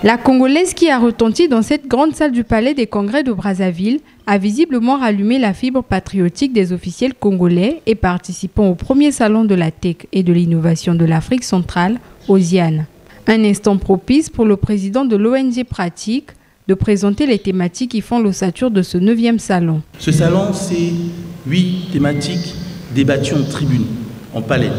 La Congolaise qui a retenti dans cette grande salle du Palais des Congrès de Brazzaville a visiblement rallumé la fibre patriotique des officiels congolais et participant au premier salon de la tech et de l'innovation de l'Afrique centrale, OSIAN. Un instant propice pour le président de l'ONG Pratique de présenter les thématiques qui font l'ossature de ce 9e salon. Ce salon, c'est 8 thématiques débattues en tribune, en palais,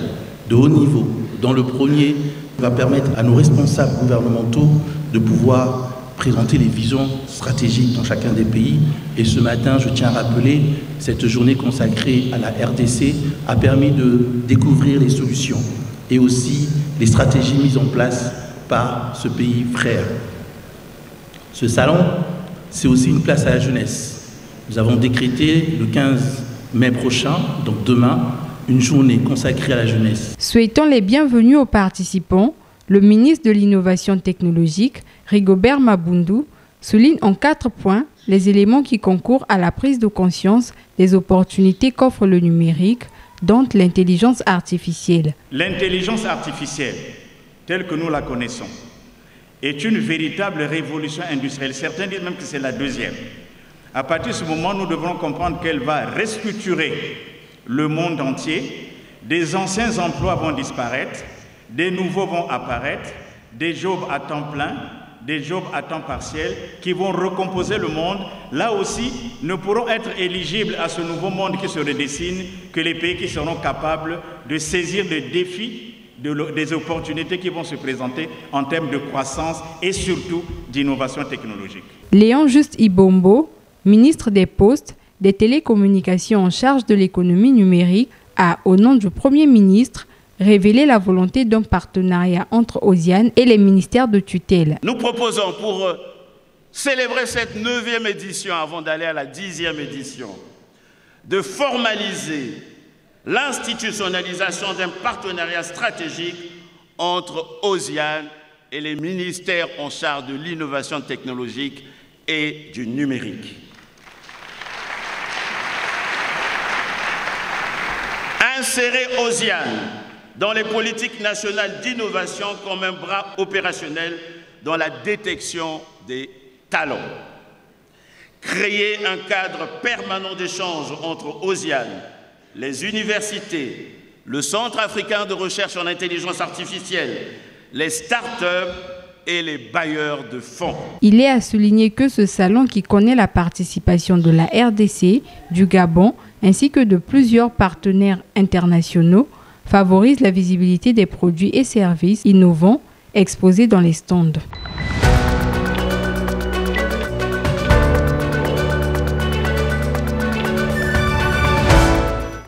de haut niveau. Dans le premier, va permettre à nos responsables gouvernementaux de pouvoir présenter les visions stratégiques dans chacun des pays. Et ce matin, je tiens à rappeler, cette journée consacrée à la RDC a permis de découvrir les solutions et aussi les stratégies mises en place par ce pays frère. Ce salon, c'est aussi une place à la jeunesse. Nous avons décrété le 15 mai prochain, donc demain, une journée consacrée à la jeunesse. Souhaitons les bienvenus aux participants. Le ministre de l'Innovation technologique, Rigobert Mabundu, souligne en 4 points les éléments qui concourent à la prise de conscience des opportunités qu'offre le numérique, dont l'intelligence artificielle. L'intelligence artificielle, telle que nous la connaissons, est une véritable révolution industrielle. Certains disent même que c'est la deuxième. À partir de ce moment, nous devrons comprendre qu'elle va restructurer le monde entier. Des anciens emplois vont disparaître, des nouveaux vont apparaître, des jobs à temps plein, des jobs à temps partiel qui vont recomposer le monde. Là aussi, ne pourront être éligibles à ce nouveau monde qui se redessine que les pays qui seront capables de saisir les défis, des opportunités qui vont se présenter en termes de croissance et surtout d'innovation technologique. Léon Juste Ibombo, ministre des Postes, des Télécommunications en charge de l'économie numérique, a, au nom du Premier ministre, révéler la volonté d'un partenariat entre OSIAN et les ministères de tutelle. Nous proposons pour célébrer cette 9e édition, avant d'aller à la 10e édition, de formaliser l'institutionnalisation d'un partenariat stratégique entre OSIAN et les ministères en charge de l'innovation technologique et du numérique. Insérer OSIAN dans les politiques nationales d'innovation comme un bras opérationnel dans la détection des talents. Créer un cadre permanent d'échange entre OSIAN, les universités, le Centre africain de recherche en intelligence artificielle, les start-up et les bailleurs de fonds. Il est à souligner que ce salon, qui connaît la participation de la RDC, du Gabon, ainsi que de plusieurs partenaires internationaux, favorise la visibilité des produits et services innovants exposés dans les stands.